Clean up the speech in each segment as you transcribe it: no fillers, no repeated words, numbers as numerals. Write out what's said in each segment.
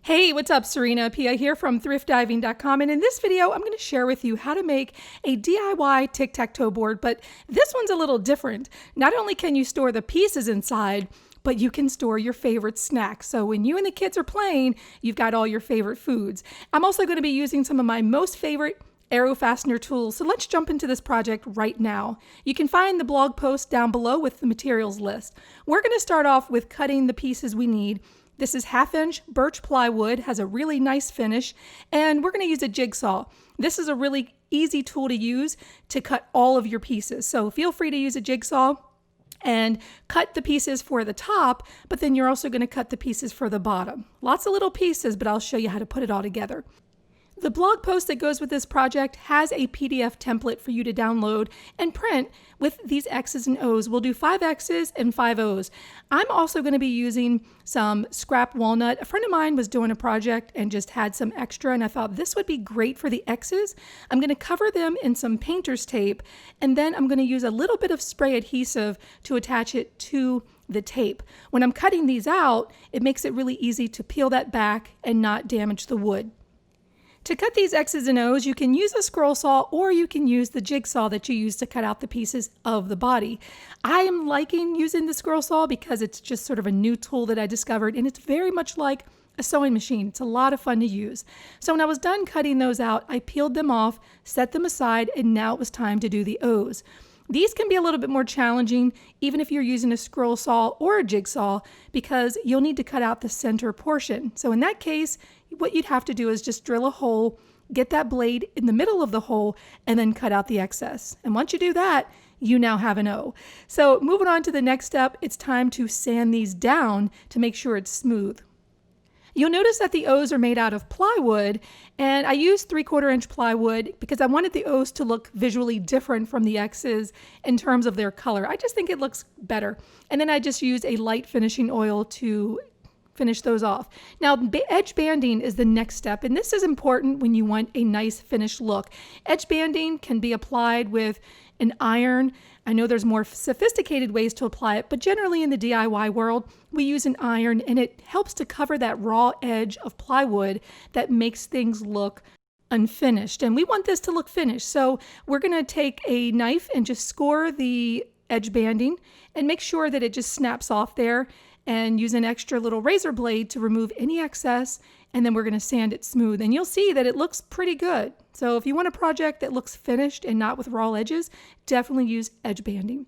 Hey, what's up? Serena Appiah here from thriftdiving.com, and in this video I'm going to share with you how to make a DIY tic-tac-toe board, but this one's a little different. Not only can you store the pieces inside, but you can store your favorite snacks. So when you and the kids are playing, you've got all your favorite foods. I'm also going to be using some of my most favorite arrow fastener tools. So let's jump into this project right now. You can find the blog post down below with the materials list. We're going to start off with cutting the pieces we need. This is 1/2-inch birch plywood, has a really nice finish, and we're going to use a jigsaw. This is a really easy tool to use to cut all of your pieces. So feel free to use a jigsaw and cut the pieces for the top, but then you're also going to cut the pieces for the bottom. Lots of little pieces, but I'll show you how to put it all together. The blog post that goes with this project has a PDF template for you to download and print with these X's and O's. We'll do 5 X's and 5 O's. I'm also going to be using some scrap walnut. A friend of mine was doing a project and just had some extra, and I thought this would be great for the X's. I'm going to cover them in some painter's tape, and then I'm going to use a little bit of spray adhesive to attach it to the tape. When I'm cutting these out, it makes it really easy to peel that back and not damage the wood. To cut these X's and O's, you can use a scroll saw or you can use the jigsaw that you use to cut out the pieces of the body. I am liking using the scroll saw because it's just sort of a new tool that I discovered, and it's very much like a sewing machine. It's a lot of fun to use. So when I was done cutting those out, I peeled them off, set them aside, and now it was time to do the O's. These can be a little bit more challenging even if you're using a scroll saw or a jigsaw, because you'll need to cut out the center portion. So in that case, what you'd have to do is just drill a hole, get that blade in the middle of the hole, and then cut out the excess. And once you do that, you now have an O. So moving on to the next step, it's time to sand these down to make sure it's smooth. You'll notice that the O's are made out of plywood, and I used 3/4-inch plywood because I wanted the O's to look visually different from the X's in terms of their color. I just think it looks better. And then I just used a light finishing oil to finish those off. Now, edge banding is the next step, and this is important when you want a nice finished look. Edge banding can be applied with an iron. I know there's more sophisticated ways to apply it, but generally in the DIY world, we use an iron, and it helps to cover that raw edge of plywood that makes things look unfinished. And we want this to look finished. So we're going to take a knife and just score the edge banding and make sure that it just snaps off there, and use an extra little razor blade to remove any excess, and then we're going to sand it smooth, and you'll see that it looks pretty good. So if you want a project that looks finished and not with raw edges, definitely use edge banding.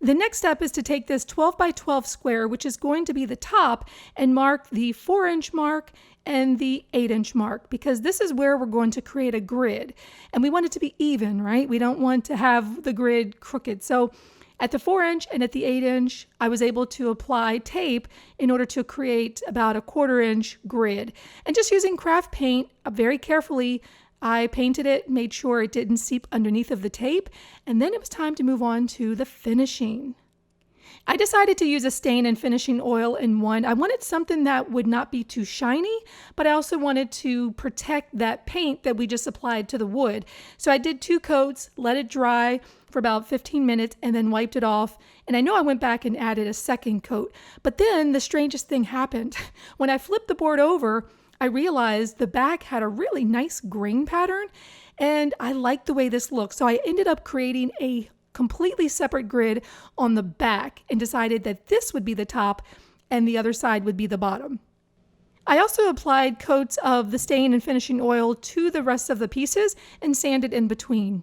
The next step is to take this 12 by 12 square, which is going to be the top, and mark the 4-inch mark and the 8-inch mark, because this is where we're going to create a grid, and we want it to be even, right? We don't want to have the grid crooked. So at the 4-inch and at the 8-inch, I was able to apply tape in order to create about a 1/4-inch grid. And just using craft paint, very carefully, I painted it, made sure it didn't seep underneath of the tape, and then it was time to move on to the finishing. I decided to use a stain and finishing oil in one. I wanted something that would not be too shiny, but I also wanted to protect that paint that we just applied to the wood. So I did 2 coats, let it dry for about 15 minutes, and then wiped it off. And I know I went back and added a second coat, but then the strangest thing happened. When I flipped the board over, I realized the back had a really nice grain pattern, and I liked the way this looked. So I ended up creating a completely separate grid on the back and decided that this would be the top and the other side would be the bottom. I also applied coats of the stain and finishing oil to the rest of the pieces and sanded in between.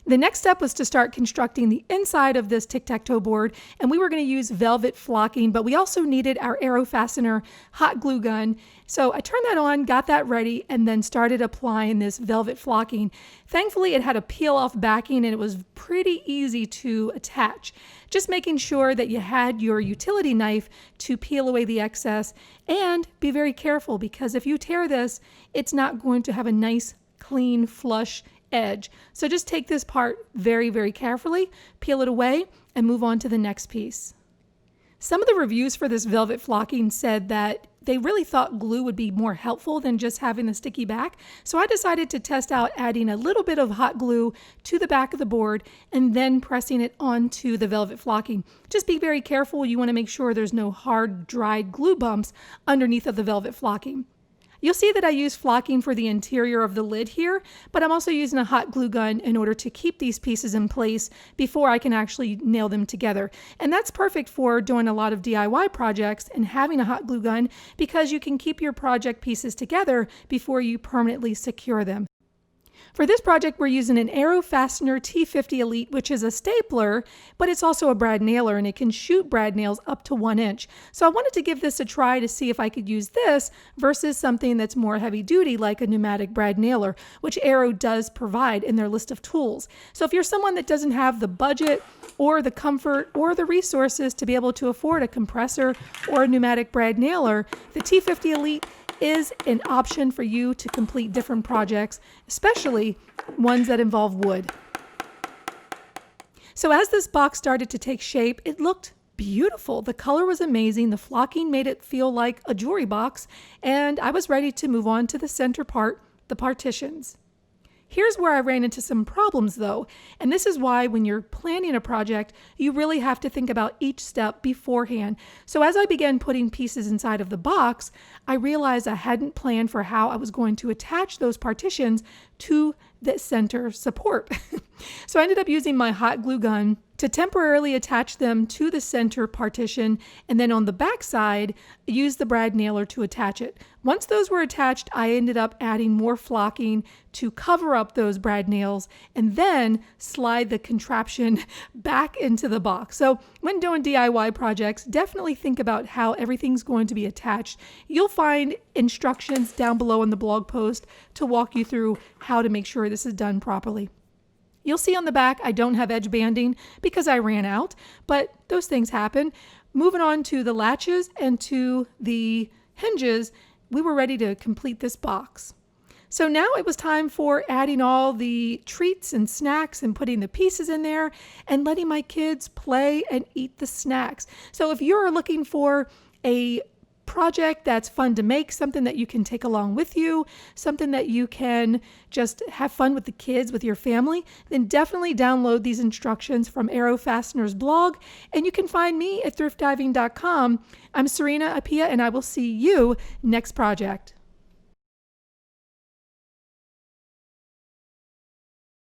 The next step was to start constructing the inside of this tic-tac-toe board, and we were going to use velvet flocking, but we also needed our arrow fastener hot glue gun. So I turned that on, got that ready, and then started applying this velvet flocking. Thankfully, it had a peel-off backing, and it was pretty easy to attach. Just making sure that you had your utility knife to peel away the excess, and be very careful, because if you tear this, it's not going to have a nice, clean, flush edge. So just take this part very, very carefully, peel it away, and move on to the next piece. Some of the reviews for this velvet flocking said that they really thought glue would be more helpful than just having the sticky back. So I decided to test out adding a little bit of hot glue to the back of the board and then pressing it onto the velvet flocking. Just be very careful. You want to make sure there's no hard, dried glue bumps underneath of the velvet flocking. You'll see that I use flocking for the interior of the lid here, but I'm also using a hot glue gun in order to keep these pieces in place before I can actually nail them together. And that's perfect for doing a lot of DIY projects and having a hot glue gun because you can keep your project pieces together before you permanently secure them. For this project, we're using an Arrow Fastener T50 Elite, which is a stapler, but it's also a brad nailer, and it can shoot brad nails up to 1 inch. So I wanted to give this a try to see if I could use this versus something that's more heavy duty, like a pneumatic brad nailer, which Arrow does provide in their list of tools. So if you're someone that doesn't have the budget or the comfort or the resources to be able to afford a compressor or a pneumatic brad nailer, the T50 Elite is an option for you to complete different projects, especially ones that involve wood. So as this box started to take shape, it looked beautiful. The color was amazing. The flocking made it feel like a jewelry box, and I was ready to move on to the center part, the partitions. Here's where I ran into some problems though, and this is why when you're planning a project, you really have to think about each step beforehand. So as I began putting pieces inside of the box, I realized I hadn't planned for how I was going to attach those partitions to the center support. So I ended up using my hot glue gun to temporarily attach them to the center partition, and then on the back side, use the brad nailer to attach it. Once those were attached, I ended up adding more flocking to cover up those brad nails and then slide the contraption back into the box. So when doing DIY projects, definitely think about how everything's going to be attached. You'll find instructions down below in the blog post to walk you through how to make sure this is done properly. You'll see on the back I don't have edge banding because I ran out, but those things happen. Moving on to the latches and to the hinges, we were ready to complete this box. So now it was time for adding all the treats and snacks and putting the pieces in there and letting my kids play and eat the snacks. So if you're looking for a project that's fun to make, something that you can take along with you, something that you can just have fun with the kids, with your family, then definitely download these instructions from Arrow Fastener's blog, and you can find me at thriftdiving.com. I'm Serena Appiah, and I will see you next project.